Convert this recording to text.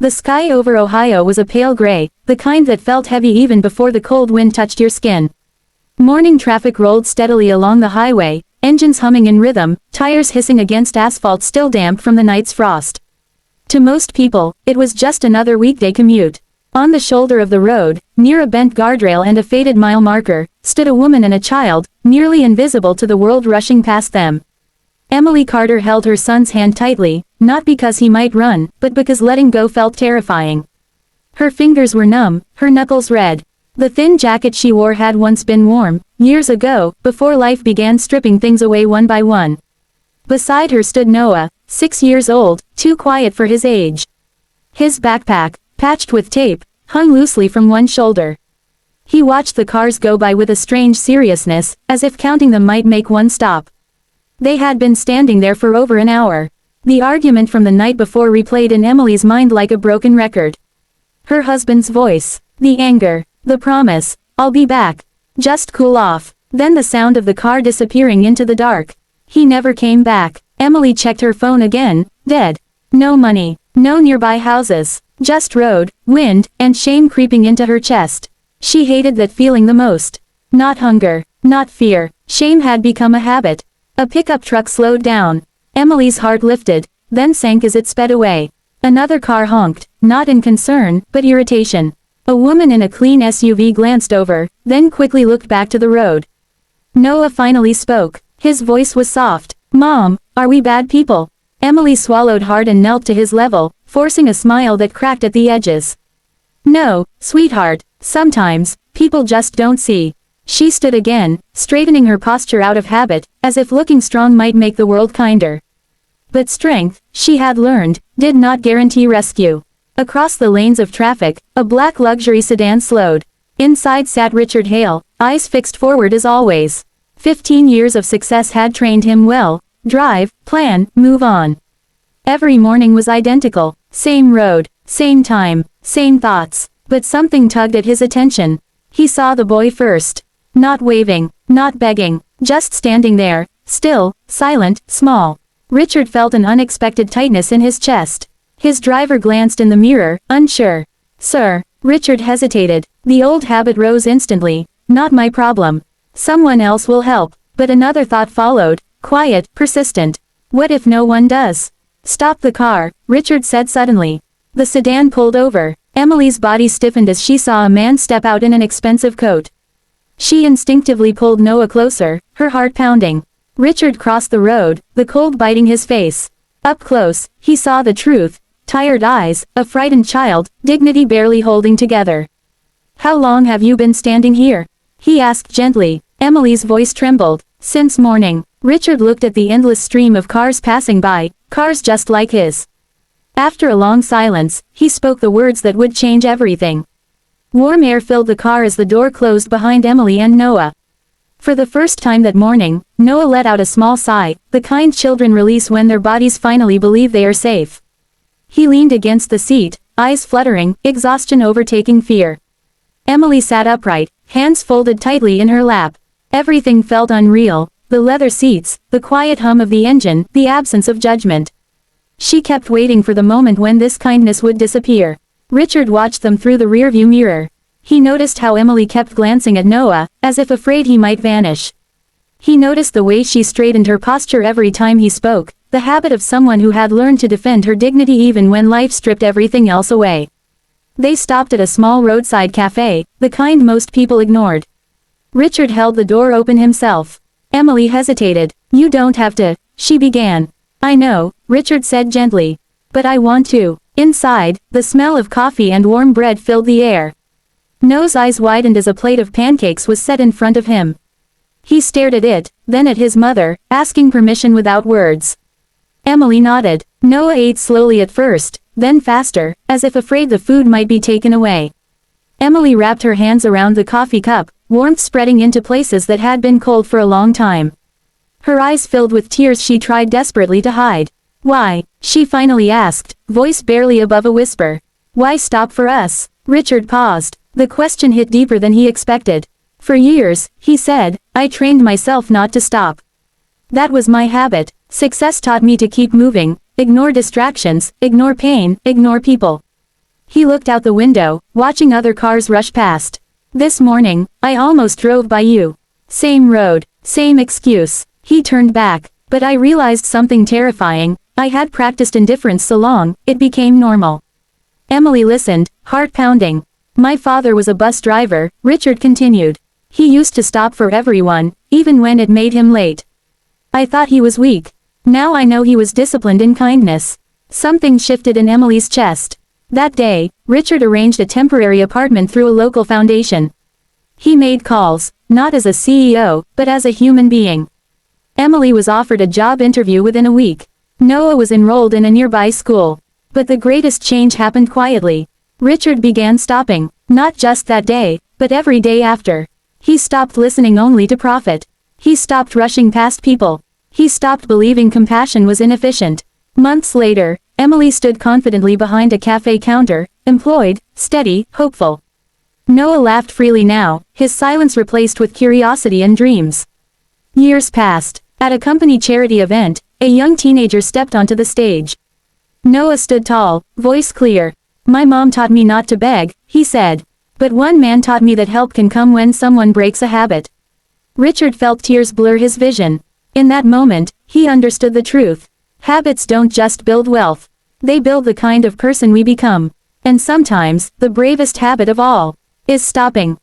The sky over Ohio was a pale gray, the kind that felt heavy even before the cold wind touched your skin. Morning traffic rolled steadily along the highway, engines humming in rhythm, tires hissing against asphalt still damp from the night's frost. To most people, it was just another weekday commute. On the shoulder of the road, near a bent guardrail and a faded mile marker, stood a woman and a child, nearly invisible to the world rushing past them. Emily Carter held her son's hand tightly, not because he might run, but because letting go felt terrifying. Her fingers were numb, her knuckles red. The thin jacket she wore had once been warm, years ago, before life began stripping things away one by one. Beside her stood Noah, 6 years old, too quiet for his age. His backpack, patched with tape, hung loosely from one shoulder. He watched the cars go by with a strange seriousness, as if counting them might make one stop. They had been standing there for over an hour. The argument from the night before replayed in Emily's mind like a broken record. Her husband's voice, the anger, the promise, "I'll be back. Just cool off." Then the sound of the car disappearing into the dark. He never came back. Emily checked her phone again, dead. No money, no nearby houses, just road, wind, and shame creeping into her chest. She hated that feeling the most. Not hunger, not fear, shame had become a habit. A pickup truck slowed down. Emily's heart lifted, then sank as it sped away. Another car honked, not in concern, but irritation. A woman in a clean SUV glanced over, then quickly looked back to the road. Noah finally spoke. His voice was soft. "Mom, are we bad people?" Emily swallowed hard and knelt to his level, forcing a smile that cracked at the edges. "No, sweetheart, sometimes, people just don't see." She stood again, straightening her posture out of habit, as if looking strong might make the world kinder. But strength, she had learned, did not guarantee rescue. Across the lanes of traffic, a black luxury sedan slowed. Inside sat Richard Hale, eyes fixed forward as always. 15 years of success had trained him well. Drive, plan, move on. Every morning was identical. Same road, same time, same thoughts. But something tugged at his attention. He saw the boy first. Not waving, not begging, just standing there, still, silent, small. Richard felt an unexpected tightness in his chest. His driver glanced in the mirror, unsure. "Sir." Richard hesitated. The old habit rose instantly. "Not my problem. Someone else will help." But another thought followed, quiet, persistent. "What if no one does?" "Stop the car," Richard said suddenly. The sedan pulled over. Emily's body stiffened as she saw a man step out in an expensive coat. She instinctively pulled Noah closer, her heart pounding. Richard crossed the road, the cold biting his face. Up close, he saw the truth. Tired eyes, a frightened child, dignity barely holding together. "How long have you been standing here?" he asked gently. Emily's voice trembled. "Since morning." Richard looked at the endless stream of cars passing by, cars just like his. After a long silence, he spoke the words that would change everything. Warm air filled the car as the door closed behind Emily and Noah. For the first time that morning, Noah let out a small sigh, the kind children release when their bodies finally believe they are safe. He leaned against the seat, eyes fluttering, exhaustion overtaking fear. Emily sat upright, hands folded tightly in her lap. Everything felt unreal, the leather seats, the quiet hum of the engine, the absence of judgment. She kept waiting for the moment when this kindness would disappear. Richard watched them through the rearview mirror. He noticed how Emily kept glancing at Noah, as if afraid he might vanish. He noticed the way she straightened her posture every time he spoke, the habit of someone who had learned to defend her dignity even when life stripped everything else away. They stopped at a small roadside cafe, the kind most people ignored. Richard held the door open himself. Emily hesitated. "You don't have to," she began. "I know," Richard said gently. "But I want to." Inside, the smell of coffee and warm bread filled the air. Noah's eyes widened as a plate of pancakes was set in front of him. He stared at it, then at his mother, asking permission without words. Emily nodded. Noah ate slowly at first, then faster, as if afraid the food might be taken away. Emily wrapped her hands around the coffee cup, warmth spreading into places that had been cold for a long time. Her eyes filled with tears she tried desperately to hide. "Why?" she finally asked, voice barely above a whisper. "Why stop for us?" Richard paused. The question hit deeper than he expected. "For years," he said, "I trained myself not to stop. That was my habit. Success taught me to keep moving, ignore distractions, ignore pain, ignore people. He looked out the window, watching other cars rush past. This morning, I almost drove by you. Same road, same excuse. He turned back, but I realized something terrifying. I had practiced indifference so long, it became normal. Emily listened, heart pounding. My father was a bus driver, Richard continued. He used to stop for everyone, even when it made him late. I thought he was weak. Now I know he was disciplined in kindness. Something shifted in Emily's chest. That day, Richard arranged a temporary apartment through a local foundation. He made calls, not as a CEO, but as a human being. Emily was offered a job interview within a week. Noah was enrolled in a nearby school. But the greatest change happened quietly. Richard began stopping, not just that day, but every day after. He stopped listening only to profit. He stopped rushing past people. He stopped believing compassion was inefficient. Months later, Emily stood confidently behind a cafe counter, employed, steady, hopeful. Noah laughed freely now, his silence replaced with curiosity and dreams. Years passed. At a company charity event, a young teenager stepped onto the stage. Noah stood tall, voice clear. My mom taught me not to beg, he said. But one man taught me that help can come when someone breaks a habit. Richard felt tears blur his vision. In that moment, he understood the truth. Habits don't just build wealth. They build the kind of person we become. And sometimes, the bravest habit of all is stopping.